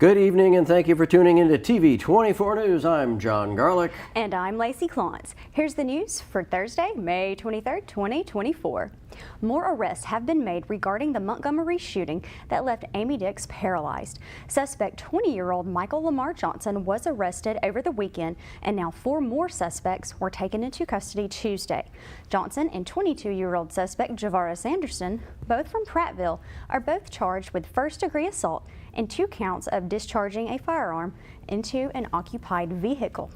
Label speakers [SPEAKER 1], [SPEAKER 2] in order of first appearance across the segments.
[SPEAKER 1] Good evening and thank you for tuning into TV 24 News. I'm John Garlick.
[SPEAKER 2] And I'm Lacey Clontz. Here's the news for Thursday, May 23rd, 2024. More arrests have been made regarding the Montgomery shooting that left Amy Dix paralyzed. Suspect 20-year-old Michael Lamar Johnson was arrested over the weekend, and now 4 more suspects were taken into custody Tuesday. Johnson and 22-year-old suspect Javaris Anderson, both from Prattville, are both charged with first-degree assault and 2 counts of discharging a firearm into an occupied vehicle.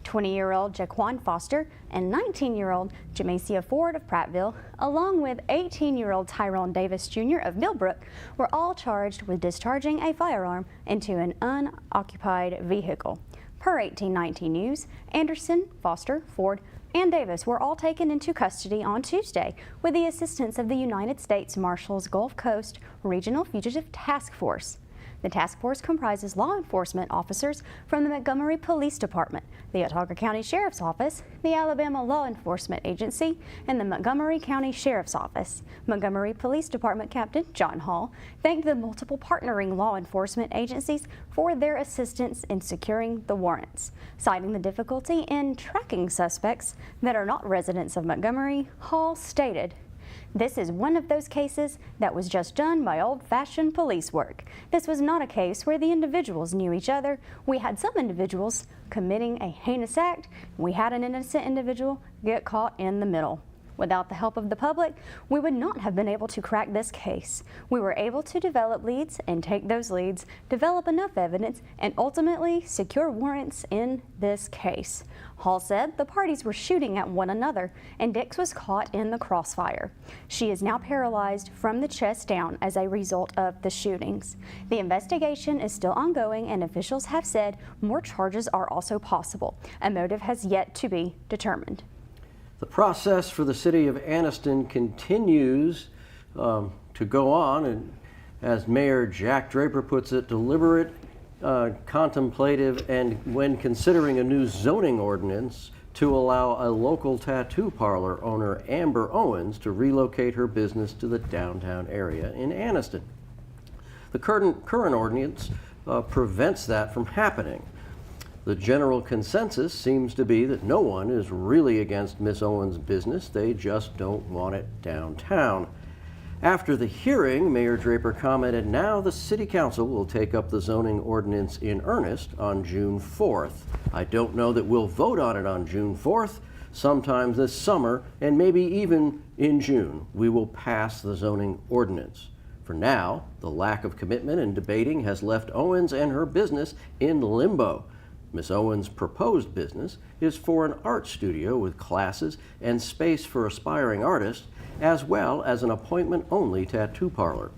[SPEAKER 2] 20-year-old Jaquan Foster and 19-year-old Jamacia Ford of Prattville, along with 18-year-old Tyrone Davis Jr. of Millbrook, were all charged with discharging a firearm into an unoccupied vehicle. Per 1819 News, Anderson, Foster, Ford, and Davis were all taken into custody on Tuesday with the assistance of the United States Marshals Gulf Coast Regional Fugitive Task Force. The task force comprises law enforcement officers from the Montgomery Police Department, the Autauga County Sheriff's Office, the Alabama Law Enforcement Agency, and the Montgomery County Sheriff's Office. Montgomery Police Department Captain John Hall thanked the multiple partnering law enforcement agencies for their assistance in securing the warrants. Citing the difficulty in tracking suspects that are not residents of Montgomery, Hall stated, "This is one of those cases that was just done by old-fashioned police work. This was not a case where the individuals knew each other. We had some individuals committing a heinous act. We had an innocent individual get caught in the middle. Without the help of the public, we would not have been able to crack this case. We were able to develop leads and take those leads, develop enough evidence, and ultimately secure warrants in this case." Hall said the parties were shooting at one another and Dix was caught in the crossfire. She is now paralyzed from the chest down as a result of the shootings. The investigation is still ongoing and officials have said more charges are also possible. A motive has yet to be determined.
[SPEAKER 1] The process for the city of Anniston continues to go on, and as Mayor Jack Draper puts it, deliberate, contemplative, and when considering a new zoning ordinance to allow a local tattoo parlor owner, Amber Owens, to relocate her business to the downtown area in Anniston. The current ordinance prevents that from happening. The general consensus seems to be that no one is really against Miss Owens' business, they just don't want it downtown. After the hearing, Mayor Draper commented, now the City Council will take up the zoning ordinance in earnest on June 4th. I don't know that we'll vote on it on June 4th. Sometime this summer, and maybe even in June, we will pass the zoning ordinance. For now, the lack of commitment and debating has left Owens and her business in limbo. Miss Owens' proposed business is for an art studio with classes and space for aspiring artists, as well as an appointment-only tattoo parlor.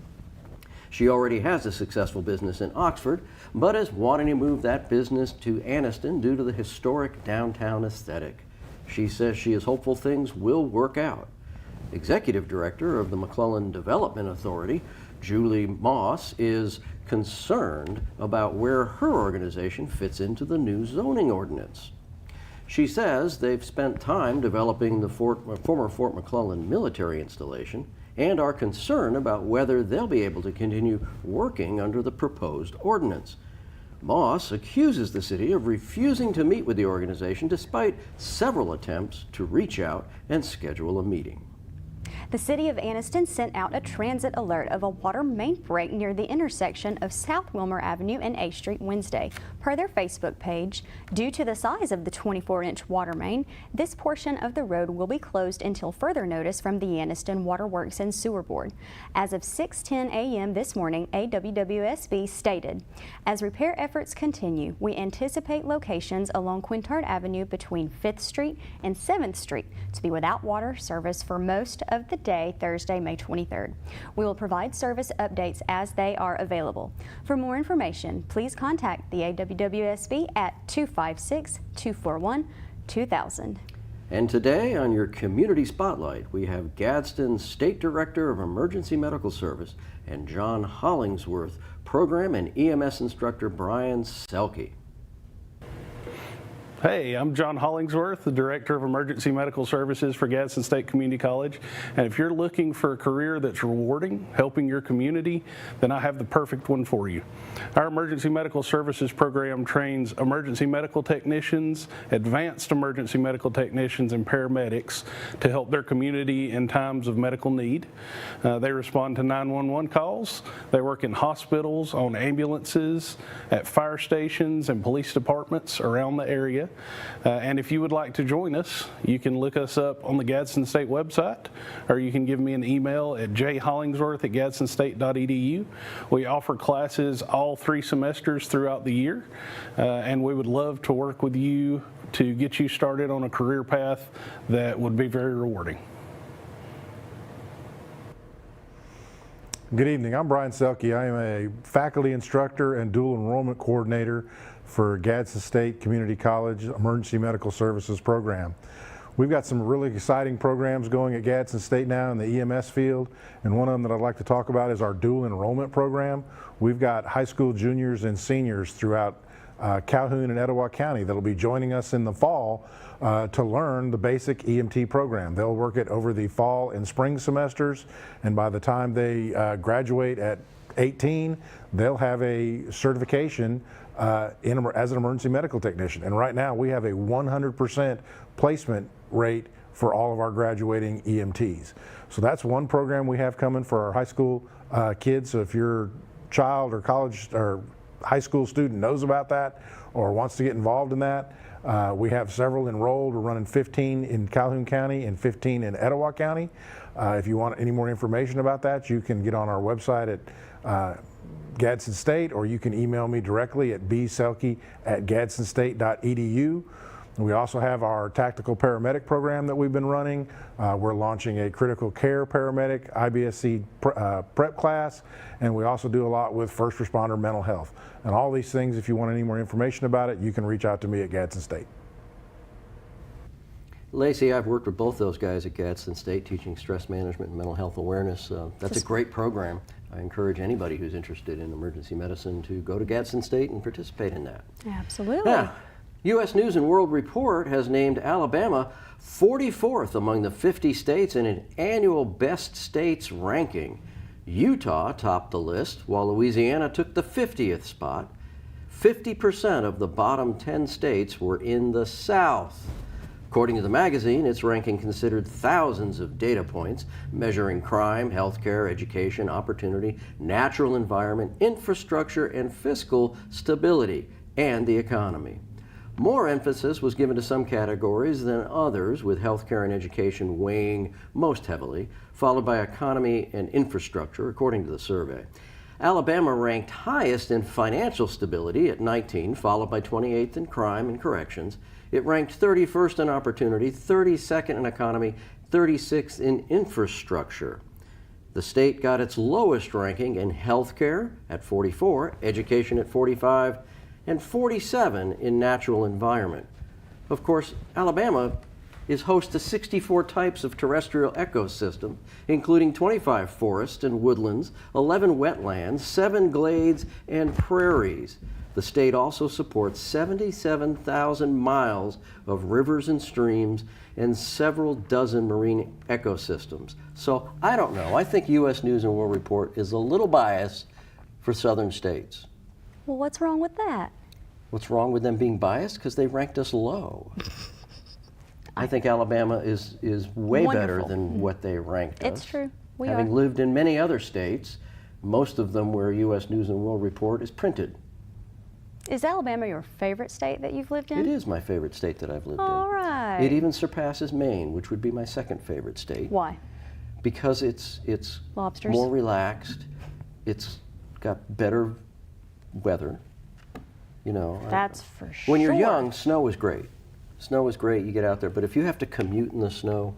[SPEAKER 1] She already has a successful business in Oxford, but is wanting to move that business to Anniston due to the historic downtown aesthetic. She says she is hopeful things will work out. Executive Director of the McClellan Development Authority, Julie Moss, is concerned about where her organization fits into the new zoning ordinance. She says they've spent time developing the former Fort McClellan military installation and are concerned about whether they'll be able to continue working under the proposed ordinance. Moss accuses the city of refusing to meet with the organization despite several attempts to reach out and schedule a meeting.
[SPEAKER 2] The city of Anniston sent out a transit alert of a water main break near the intersection of South Wilmer Avenue and A Street Wednesday. Per their Facebook page, due to the size of the 24-inch water main, this portion of the road will be closed until further notice from the Anniston Water Works and Sewer Board. As of 6:10 a.m. this morning, AWWSB stated, as repair efforts continue, we anticipate locations along Quintard Avenue between 5th Street and 7th Street to be without water service for most of the day Thursday, May 23rd. We will provide service updates as they are available. For more information, please contact the AWWSB at 256-241-2000.
[SPEAKER 1] And today on your Community Spotlight, we have Gadsden's State Director of Emergency Medical Service and John Hollingsworth, Program and EMS Instructor Brian Selke.
[SPEAKER 3] Hey, I'm John Hollingsworth, the Director of Emergency Medical Services for Gadsden State Community College. And if you're looking for a career that's rewarding, helping your community, then I have the perfect one for you. Our Emergency Medical Services program trains emergency medical technicians, advanced emergency medical technicians, and paramedics to help their community in times of medical need. They respond to 911 calls. They work in hospitals, on ambulances, at fire stations, and police departments around the area. And if you would like to join us, you can look us up on the Gadsden State website, or you can give me an email at jhollingsworth@gadstonstate.edu. We offer classes all 3 semesters throughout the year, and we would love to work with you to get you started on a career path that would be very rewarding.
[SPEAKER 4] Good evening. I'm Brian Selke. I am a faculty instructor and dual enrollment coordinator for Gadsden State Community College Emergency Medical Services program. We've got some really exciting programs going at Gadsden State now in the EMS field, and one of them that I'd like to talk about is our dual enrollment program. We've got high school juniors and seniors throughout Calhoun and Etowah County that'll be joining us in the fall to learn the basic EMT program. They'll work it over the fall and spring semesters, and by the time they graduate at 18, they'll have a certification as an emergency medical technician. And right now we have a 100% placement rate for all of our graduating EMTs. So that's one program we have coming for our high school kids. So if your child or college or high school student knows about that or wants to get involved in that, we have several enrolled. We're running 15 in Calhoun County and 15 in Etowah County. If you want any more information about that, you can get on our website at Gadsden State, or you can email me directly at bselke@gadstonstate.edu. We also have our tactical paramedic program that we've been running. We're launching a critical care paramedic IBSC prep class, and we also do a lot with first responder mental health. And all these things, if you want any more information about it, you can reach out to me at Gadsden State.
[SPEAKER 1] Lacey, I've worked with both those guys at Gadsden State teaching stress management and mental health awareness. That's a great program. I encourage anybody who's interested in emergency medicine to go to Gadsden State and participate in that.
[SPEAKER 2] Absolutely.
[SPEAKER 1] Now, U.S. News & World Report has named Alabama 44th among the 50 states in an annual Best States ranking. Utah topped the list, while Louisiana took the 50th spot. 50% of the bottom 10 states were in the South. According to the magazine, its ranking considered thousands of data points measuring crime, healthcare, education, opportunity, natural environment, infrastructure, and fiscal stability, and the economy. More emphasis was given to some categories than others, with healthcare and education weighing most heavily, followed by economy and infrastructure, according to the survey. Alabama ranked highest in financial stability at 19, followed by 28th in crime and corrections. It ranked 31st in opportunity, 32nd in economy, 36th in infrastructure. The state got its lowest ranking in healthcare at 44, education at 45, and 47 in natural environment. Of course, Alabama is host to 64 types of terrestrial ecosystem, including 25 forests and woodlands, 11 wetlands, 7 glades, and prairies. The state also supports 77,000 miles of rivers and streams and several dozen marine ecosystems. So I don't know. I think U.S. News & World Report is a little biased for southern states.
[SPEAKER 2] Well, what's wrong with that?
[SPEAKER 1] What's wrong with them being biased? Because they ranked us low. I think Alabama is way better than what they ranked us.
[SPEAKER 2] It's true. We
[SPEAKER 1] Having
[SPEAKER 2] are.
[SPEAKER 1] lived in many other states, most of them where U.S. News & World Report is printed.
[SPEAKER 2] Is Alabama your favorite state that you've lived in?
[SPEAKER 1] It is my favorite state that I've lived in.
[SPEAKER 2] All right.
[SPEAKER 1] It even surpasses Maine, which would be my second favorite state.
[SPEAKER 2] Why?
[SPEAKER 1] Because it's
[SPEAKER 2] Lobsters?
[SPEAKER 1] more relaxed. It's got better weather. You know.
[SPEAKER 2] That's for sure.
[SPEAKER 1] When you're young, snow is great. Snow is great. You get out there, but if you have to commute in the snow,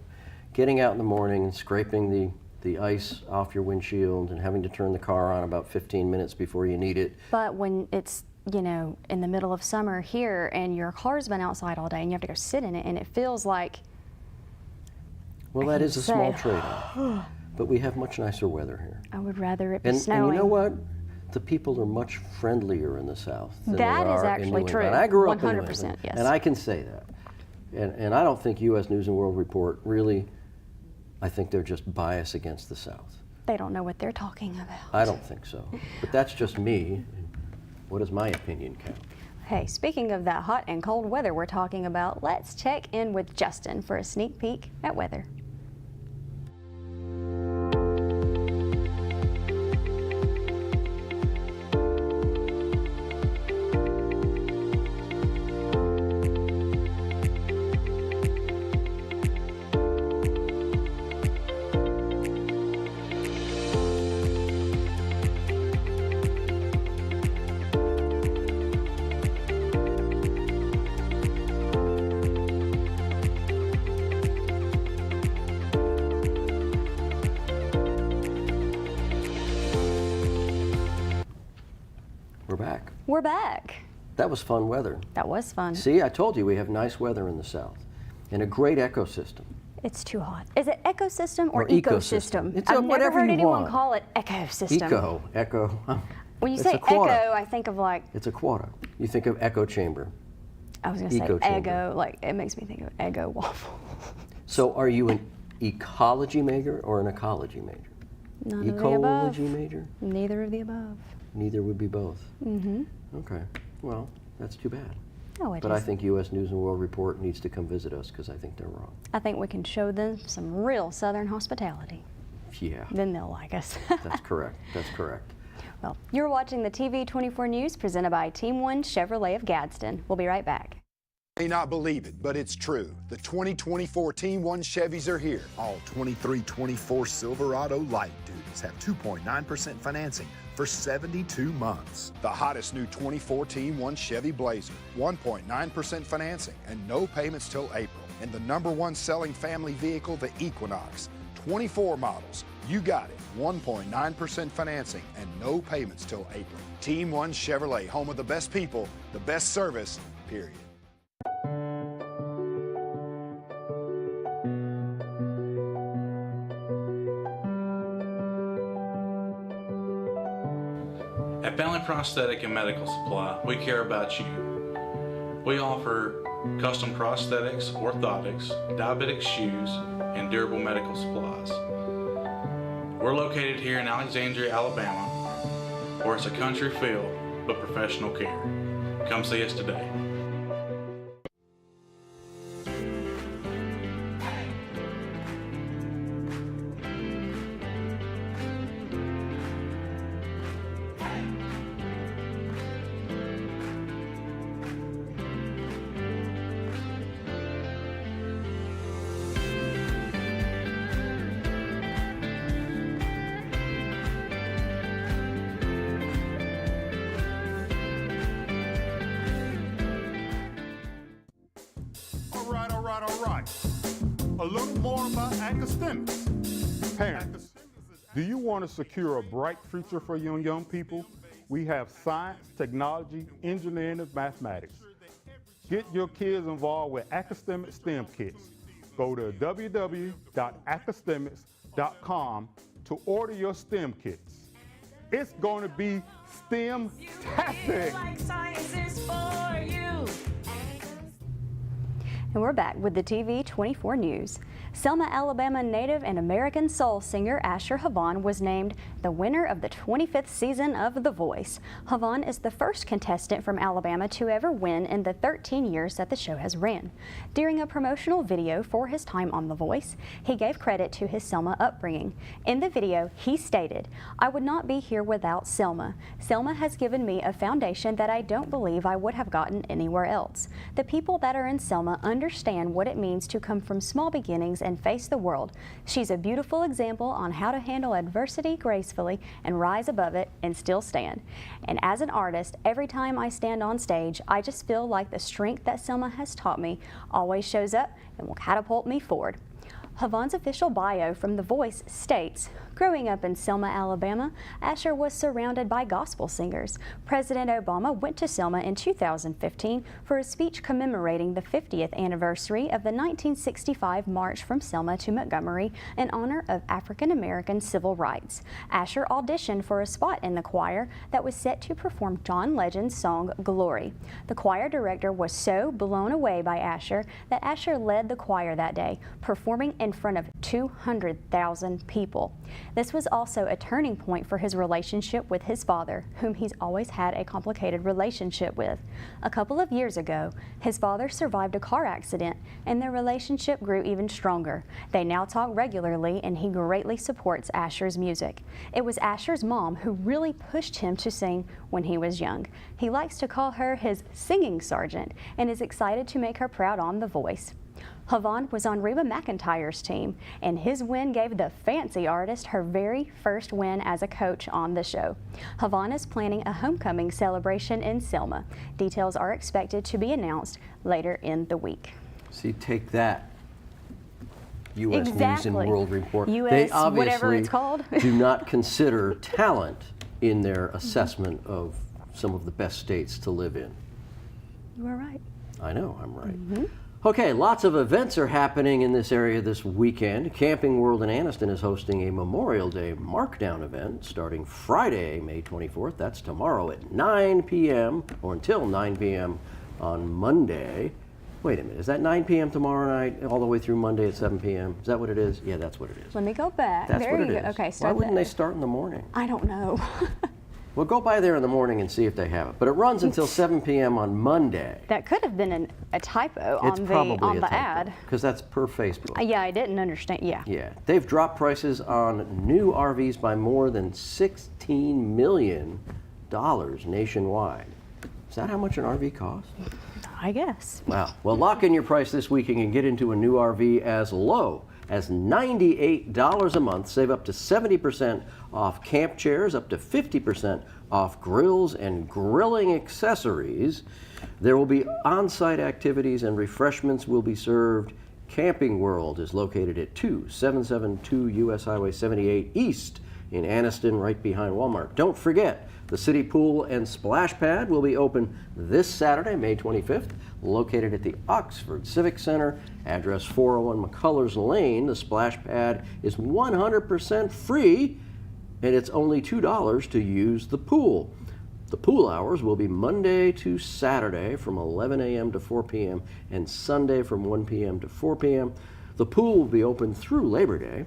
[SPEAKER 1] getting out in the morning and scraping the ice off your windshield and having to turn the car on about 15 minutes before you need it.
[SPEAKER 2] But when it's, you know, in the middle of summer here and your car's been outside all day and you have to go sit in it and it feels like...
[SPEAKER 1] Well, that is a small trade-off. But we have much nicer weather here.
[SPEAKER 2] I would rather it be
[SPEAKER 1] And
[SPEAKER 2] snowing.
[SPEAKER 1] you know what? the people are much friendlier in the South than
[SPEAKER 2] That
[SPEAKER 1] they
[SPEAKER 2] is
[SPEAKER 1] are
[SPEAKER 2] actually
[SPEAKER 1] in New
[SPEAKER 2] true.
[SPEAKER 1] England. I grew up in New
[SPEAKER 2] 100%,
[SPEAKER 1] England,
[SPEAKER 2] yes.
[SPEAKER 1] and I can say that. And I don't think U.S. News and World Report really, I think they're just biased against the South.
[SPEAKER 2] They don't know what they're talking about.
[SPEAKER 1] I don't think so. But that's just me. What does my opinion count?
[SPEAKER 2] Hey, speaking of that hot and cold weather we're talking about, let's check in with Justin for a sneak peek at weather.
[SPEAKER 1] We're back.
[SPEAKER 2] We're back.
[SPEAKER 1] That was fun weather.
[SPEAKER 2] That was fun.
[SPEAKER 1] See, I told you we have nice weather in the South and a great ecosystem.
[SPEAKER 2] It's too hot. Is it ecosystem or
[SPEAKER 1] Or ecosystem. It's
[SPEAKER 2] I've never
[SPEAKER 1] whatever
[SPEAKER 2] heard
[SPEAKER 1] you
[SPEAKER 2] anyone
[SPEAKER 1] want.
[SPEAKER 2] call it ecosystem.
[SPEAKER 1] Echo.
[SPEAKER 2] When you
[SPEAKER 1] It's
[SPEAKER 2] say
[SPEAKER 1] a quota.
[SPEAKER 2] echo, I think of like,
[SPEAKER 1] It's a quota. You think of echo chamber.
[SPEAKER 2] I was going to say
[SPEAKER 1] Eco chamber.
[SPEAKER 2] ego, like it makes me think of Eggo waffle.
[SPEAKER 1] So are you an ecology major or an ecology major?
[SPEAKER 2] None of the above.
[SPEAKER 1] Ecology major?
[SPEAKER 2] Neither of the above.
[SPEAKER 1] Neither would be both. Mm-hmm. Okay. Well, that's too bad.
[SPEAKER 2] No, it
[SPEAKER 1] But I
[SPEAKER 2] isn't.
[SPEAKER 1] think U.S. News and World Report needs to come visit us because I think they're wrong.
[SPEAKER 2] I think we can show them some real Southern hospitality.
[SPEAKER 1] Yeah,
[SPEAKER 2] Then they'll like us.
[SPEAKER 1] that's correct. That's correct.
[SPEAKER 2] Well, you're watching the TV 24 News presented by Team 1 Chevrolet of Gadsden. We'll be right back.
[SPEAKER 5] May not believe it, but it's true. The 2024 Team 1 Chevys are here. All 2324 Silverado light duties have 2.9% financing for 72 months. The hottest new 24 Team 1 Chevy Blazer, 1.9% financing and no payments till April. And the #1 selling family vehicle, the Equinox, 24 models. You got it. 1.9% financing and no payments till April. Team 1 Chevrolet, home of the best people, the best service, period.
[SPEAKER 6] At Family Prosthetic and Medical Supply, we care about you. We offer custom prosthetics, orthotics, diabetic shoes, and durable medical supplies. We're located here in Alexandria, Alabama, where it's a country feel but professional care. Come see us today.
[SPEAKER 7] All right. A little more about academics. Parents, do you want to secure a bright future for your young people? We have science, technology, engineering, and mathematics. Get your kids involved with Academic STEM Kits. Go to www.academics.com to order your STEM kits. It's going to be STEM-tastic.
[SPEAKER 2] And we're back with the TV 24 News. Selma, Alabama native and American soul singer Asher Havon was named the winner of the 25th season of The Voice. Havon is the first contestant from Alabama to ever win in the 13 years that the show has ran. During a promotional video for his time on The Voice, he gave credit to his Selma upbringing. In the video, he stated, "I would not be here without Selma. Selma has given me a foundation that I don't believe I would have gotten anywhere else. The people that are in Selma understand what it means to come from small beginnings and face the world. She's a beautiful example on how to handle adversity gracefully and rise above it and still stand. And as an artist, every time I stand on stage, I just feel like the strength that Selma has taught me always shows up and will catapult me forward." Havon's official bio from The Voice states, growing up in Selma, Alabama, Asher was surrounded by gospel singers. President Obama went to Selma in 2015 for a speech commemorating the 50th anniversary of the 1965 March from Selma to Montgomery in honor of African American civil rights. Asher auditioned for a spot in the choir that was set to perform John Legend's song Glory. The choir director was so blown away by Asher that Asher led the choir that day, performing in front of 200,000 people. This was also a turning point for his relationship with his father, whom he's always had a complicated relationship with. A couple of years ago, his father survived a car accident and their relationship grew even stronger. They now talk regularly and he greatly supports Asher's music. It was Asher's mom who really pushed him to sing when he was young. He likes to call her his singing sergeant and is excited to make her proud on The Voice. Havon was on Reba McEntire's team, and his win gave the fancy artist her very first win as a coach on the show. Havon is planning a homecoming celebration in Selma. Details are expected to be announced later in the week.
[SPEAKER 1] See, take that, U.S. News and
[SPEAKER 2] Exactly.
[SPEAKER 1] World Report.
[SPEAKER 2] US
[SPEAKER 1] They
[SPEAKER 2] whatever
[SPEAKER 1] obviously
[SPEAKER 2] it's called.
[SPEAKER 1] do not consider talent in their assessment of some of the best states to live in.
[SPEAKER 2] You are right.
[SPEAKER 1] I know, I'm right. Okay, lots of events are happening in this area this weekend. Camping World in Anniston is hosting a Memorial Day Markdown event starting Friday, May 24th. That's tomorrow at 9 p.m. or until 9 p.m. on Monday. Wait a minute, is that 9 p.m. tomorrow night all the way through Monday at 7 p.m.? Is that what it is? Yeah, that's what it is.
[SPEAKER 2] Let me go back.
[SPEAKER 1] That's
[SPEAKER 2] there
[SPEAKER 1] what
[SPEAKER 2] you
[SPEAKER 1] it
[SPEAKER 2] go.
[SPEAKER 1] is.
[SPEAKER 2] Okay,
[SPEAKER 1] Why
[SPEAKER 2] start
[SPEAKER 1] wouldn't
[SPEAKER 2] there.
[SPEAKER 1] they start in the morning?
[SPEAKER 2] I don't know.
[SPEAKER 1] Well, go by there in the morning and see if they have it. But it runs until 7 p.m. on Monday.
[SPEAKER 2] That could have been a typo
[SPEAKER 1] It's
[SPEAKER 2] on
[SPEAKER 1] probably
[SPEAKER 2] the ad.
[SPEAKER 1] because that's per Facebook.
[SPEAKER 2] Yeah, I didn't understand. Yeah.
[SPEAKER 1] Yeah, they've dropped prices on new RVs by more than $16 million nationwide. Is that how much an RV costs?
[SPEAKER 2] I guess.
[SPEAKER 1] Wow. Well, lock in your price this weekend and get into a new RV as low as $98 a month. Save up to 70% off camp chairs, up to 50% off grills and grilling accessories. There will be on-site activities and refreshments will be served. Camping World is located at 2772 US Highway 78 East in Anniston, right behind Walmart. Don't forget, the City Pool and Splash Pad will be open this Saturday, May 25th, located at the Oxford Civic Center, address 401 McCullers Lane. The Splash Pad is 100% free, and it's only $2 to use the pool. The pool hours will be Monday to Saturday from 11 a.m. to 4 p.m. and Sunday from 1 p.m. to 4 p.m. The pool will be open through Labor Day.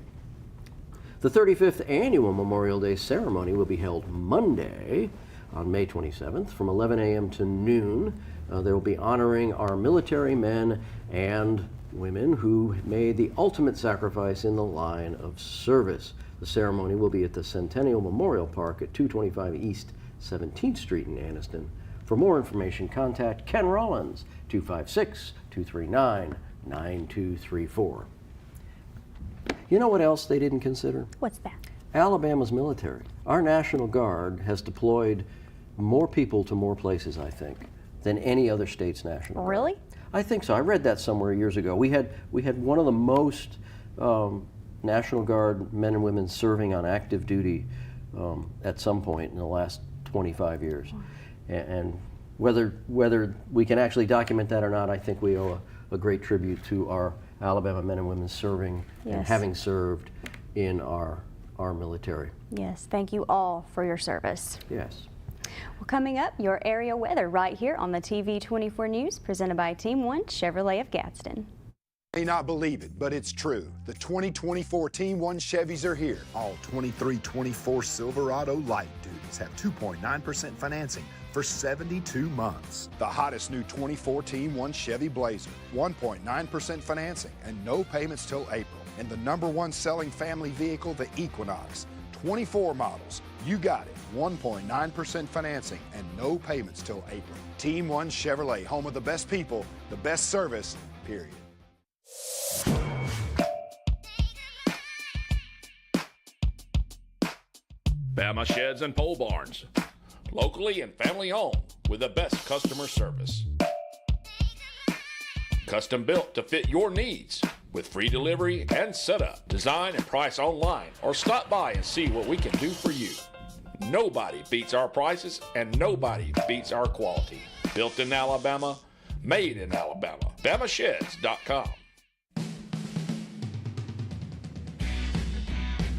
[SPEAKER 1] The 35th Annual Memorial Day Ceremony will be held Monday on May 27th from 11 a.m. to noon. They will be honoring our military men and women who made the ultimate sacrifice in the line of service. The ceremony will be at the Centennial Memorial Park at 225 East 17th Street in Anniston. For more information, contact Ken Rollins, 256-239-9234. You know what else they didn't consider?
[SPEAKER 2] What's that?
[SPEAKER 1] Alabama's military. Our National Guard has deployed more people to more places, I think, than any other state's National Guard.
[SPEAKER 2] Really?
[SPEAKER 1] I think so. I read that somewhere years ago. We had one of the most National Guard men and women serving on active duty at some point in the last 25 years. And whether we can actually document that or not, I think we owe a great tribute to our Alabama men and women serving and
[SPEAKER 2] Yes.
[SPEAKER 1] having served in our military.
[SPEAKER 2] Yes. Thank you all for your service.
[SPEAKER 1] Yes.
[SPEAKER 2] Well, coming up, your area weather right here on the TV 24 News, presented by Team 1 Chevrolet of Gadsden.
[SPEAKER 5] You may not believe it, but it's true. The 2024 Team 1 Chevys are here. All 2324 Silverado light duties have 2.9% financing for 72 months. The hottest new 24 Team 1 Chevy Blazer, 1.9% financing and no payments till April. And the #1 selling family vehicle, the Equinox, 24 models. You got it. 1.9% financing and no payments till April. Team 1 Chevrolet, home of the best people, the best service, period.
[SPEAKER 8] Bama Sheds and Pole Barns. Locally and family owned with the best customer service. Custom built to fit your needs. with free delivery and setup. Design and price online or stop by and see what we can do for you. Nobody beats our prices and nobody beats our quality. Built in Alabama, made in Alabama. BamaSheds.com.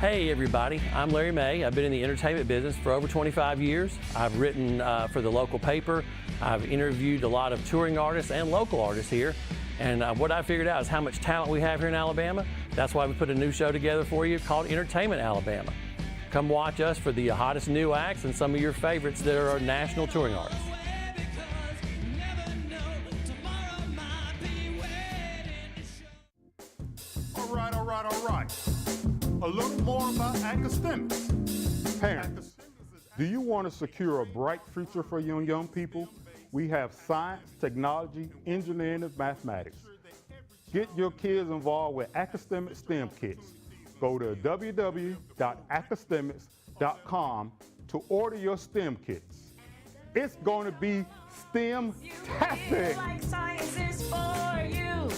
[SPEAKER 9] Hey everybody, I'm Larry May. I've been in the entertainment business for over 25 years. I've written for the local paper. I've interviewed a lot of touring artists and local artists here. And what I figured out is how much talent we have here in Alabama. That's why we put a new show together for you called Entertainment Alabama. Come watch us for the hottest new acts and some of your favorites that are national touring artists.
[SPEAKER 7] All right. A little more about academics. Parents, do you want to secure a bright future for young people? We have science, technology, engineering, and mathematics. Get your kids involved with Academic STEM kits. Go to www.academics.com to order your STEM kits. It's going to be STEM-tastic.
[SPEAKER 10] Like science is for you.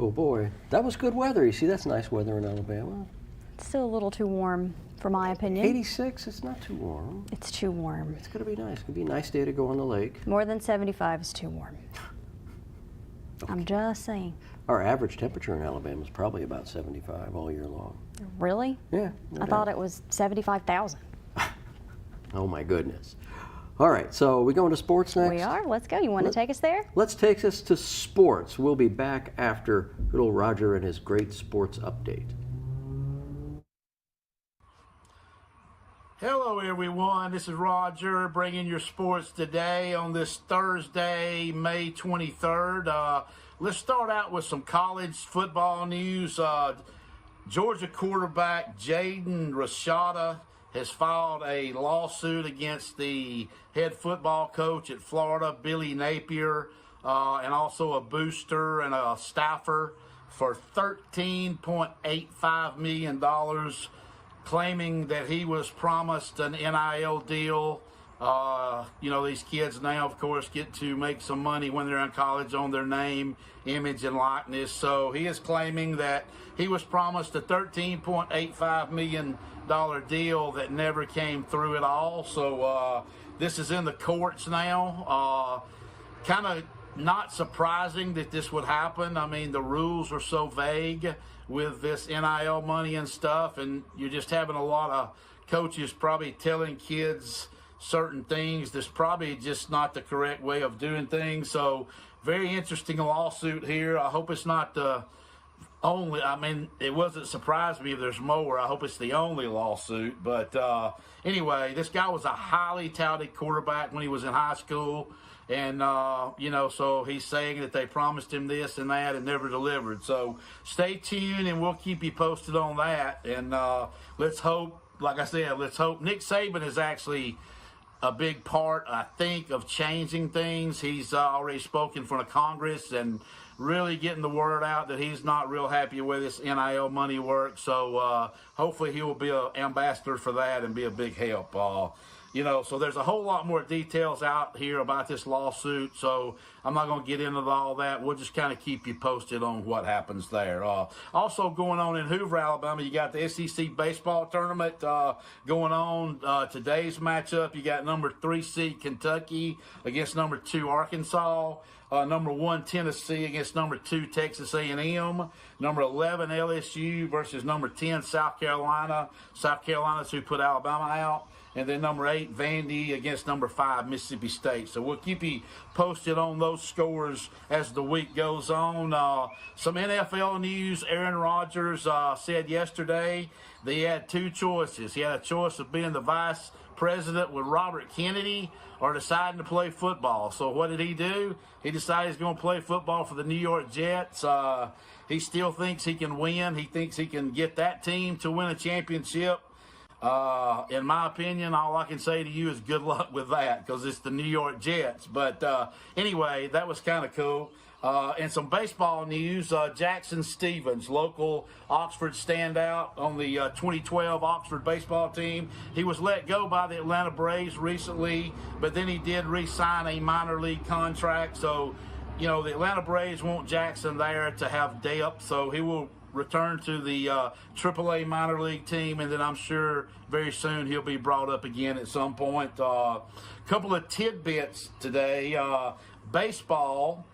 [SPEAKER 1] Oh boy, that was good weather. You see, that's nice weather in Alabama.
[SPEAKER 2] It's still a little too warm, for my opinion.
[SPEAKER 1] 86, it's not too warm.
[SPEAKER 2] It's too warm.
[SPEAKER 1] It's gonna be nice. It's gonna be a nice day to go on the lake.
[SPEAKER 2] More than 75 is too warm. Okay. I'm just saying.
[SPEAKER 1] Our average temperature in Alabama is probably about 75 all year long.
[SPEAKER 2] Really?
[SPEAKER 1] Yeah.
[SPEAKER 2] I thought it was 75,000.
[SPEAKER 1] Oh my goodness. All right, so we going to sports next?
[SPEAKER 2] We are. Let's go. You want to take us there?
[SPEAKER 1] Let's take us to sports. We'll be back after good old Roger and his great sports update.
[SPEAKER 11] Hello everyone, this is Roger bringing your sports today on this Thursday, May 23rd. Let's start out with some college football news. Georgia quarterback Jaden Rashada has filed a lawsuit against the head football coach at Florida, Billy Napier, and also a booster and a staffer for $13.85 million, claiming that he was promised an NIL deal. These kids now, of course, get to make some money when they're in college on their name, image, and likeness. So he is claiming that he was promised a $13.85 million deal that never came through at all. So this is in the courts now. Kind of not surprising that this would happen. I mean, the rules are so vague with this NIL money and stuff, and you're just having a lot of coaches probably telling kids certain things that's probably just not the correct way of doing things. So very interesting lawsuit here. I hope it's not the only, it wasn't surprised me if there's more. I hope it's the only lawsuit. But anyway, this guy was a highly touted quarterback when he was in high school. And, so he's saying that they promised him this and that and never delivered. So stay tuned and we'll keep you posted on that. And let's hope, like I said, let's hope. Nick Saban is actually a big part, I think, of changing things. He's already spoken in front of Congress and really getting the word out that he's not real happy with this NIL money work. So hopefully he will be an ambassador for that and be a big help. So there's a whole lot more details out here about this lawsuit, so I'm not going to get into all that. We'll just kind of keep you posted on what happens there. Also going on in Hoover, Alabama, you got the SEC baseball tournament going on. Today's matchup, you got number 3 seed Kentucky against number 2 Arkansas. Number 1 Tennessee against number 2 Texas A&M. Number 11 LSU versus number 10 South Carolina. South Carolina's who put Alabama out. And then number 8 Vandy against number 5 Mississippi State. So we'll keep you posted on those scores as the week goes on. Some NFL news. Aaron Rodgers said yesterday that he had 2 choices. He had a choice of being the vice president with Robert Kennedy or deciding to play football. So what did he do? He decided he's going to play football for the New York Jets. He still thinks he can win. He thinks he can get that team to win a championship. In my opinion, all I can say to you is good luck with that because it's the New York Jets. But anyway, that was kind of cool. And some baseball news, Jackson Stevens, local Oxford standout on the 2012 Oxford baseball team. He was let go by the Atlanta Braves recently, but then he did re-sign a minor league contract. So, the Atlanta Braves want Jackson there to have depth, so he will return to the AAA minor league team, and then I'm sure very soon he'll be brought up again at some point. Couple of tidbits today. Baseball.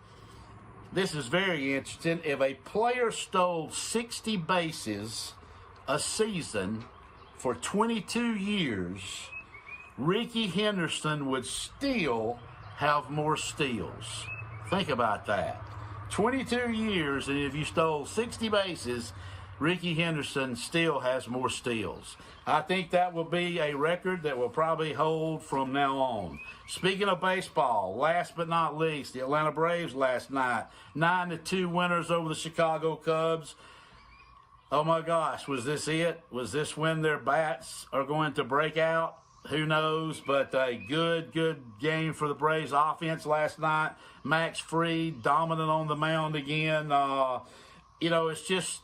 [SPEAKER 11] This is very interesting. If a player stole 60 bases a season for 22 years, Ricky Henderson would still have more steals. Think about that. 22 years, and if you stole 60 bases, Ricky Henderson still has more steals. I think that will be a record that will probably hold from now on. Speaking of baseball, last but not least, the Atlanta Braves last night, 9-2 winners over the Chicago Cubs. Oh my gosh, was this it? Was this when their bats are going to break out? Who knows? But a good game for the Braves offense last night. Max Fried dominant on the mound again. It's just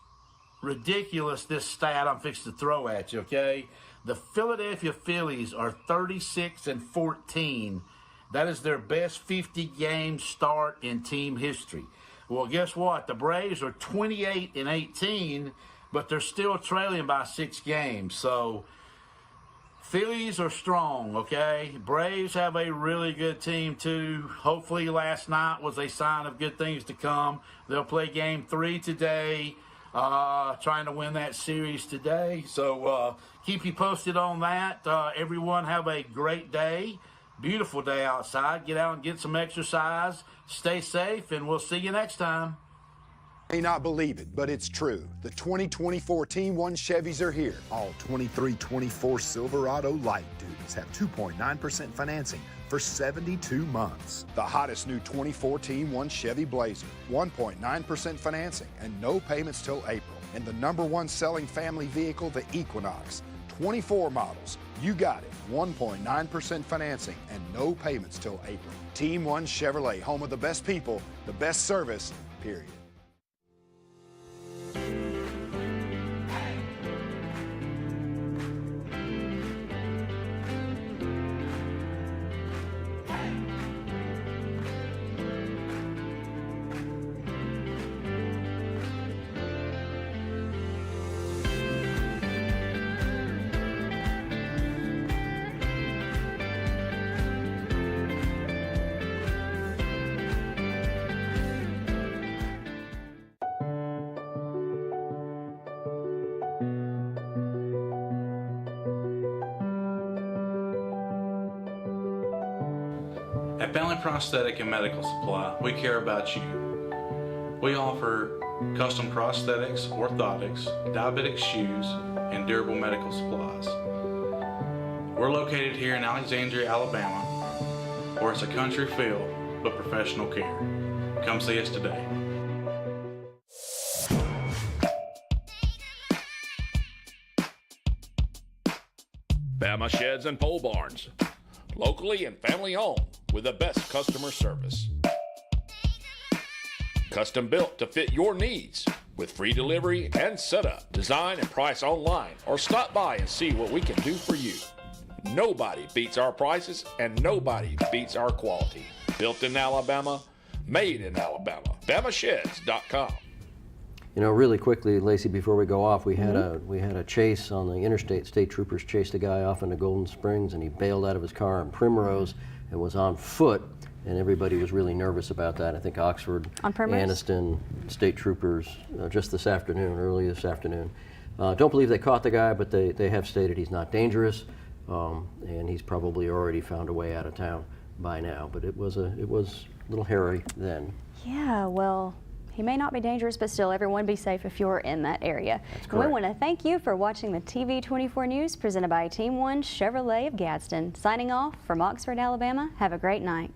[SPEAKER 11] ridiculous, this stat I'm fixing to throw at you, okay? The Philadelphia Phillies are 36-14. That is their best 50-game start in team history. Well, guess what? The Braves are 28-18, but they're still trailing by 6 games. So Phillies are strong, okay? Braves have a really good team, too. Hopefully last night was a sign of good things to come. They'll play Game 3 today. Trying to win that series today. So keep you posted on that. Everyone have a great day. Beautiful day outside. Get out and get some exercise. Stay safe, and we'll see you next time.
[SPEAKER 5] May not believe it, but it's true. The 2024 Team 1 Chevys are here. All 2324 Silverado light duties have 2.9% financing for 72 months. The hottest new 24 Team 1 Chevy Blazer, 1.9% financing and no payments till April. And the #1 selling family vehicle, the Equinox. 24 models, you got it. 1.9% financing and no payments till April. Team 1 Chevrolet, home of the best people, the best service, period.
[SPEAKER 6] At Family Prosthetic and Medical Supply, we care about you. We offer custom prosthetics, orthotics, diabetic shoes, and durable medical supplies. We're located here in Alexandria, Alabama, where it's a country feel but professional care. Come see us today.
[SPEAKER 8] Bama Sheds and Pole Barns, locally and family owned with the best customer service. Custom built to fit your needs with free delivery and setup. Design and price online or stop by and see what we can do for you. Nobody beats our prices and nobody beats our quality. Built in Alabama, made in Alabama. BamaSheds.com.
[SPEAKER 1] You know, really quickly, Lacey, before we go off, we had a chase on the interstate. State troopers chased a guy off into Golden Springs, and he bailed out of his car in Primrose and was on foot, and everybody was really nervous about that. I think Oxford, Anniston, state troopers, just this afternoon, early this afternoon. Don't believe they caught the guy, but they have stated he's not dangerous, and he's probably already found a way out of town by now. But it was a little hairy then.
[SPEAKER 2] Yeah, well, he may not be dangerous, but still, everyone be safe if you're in that area. And we want to thank you for watching the TV24 News presented by Team 1 Chevrolet of Gadsden. Signing off from Oxford, Alabama. Have a great night.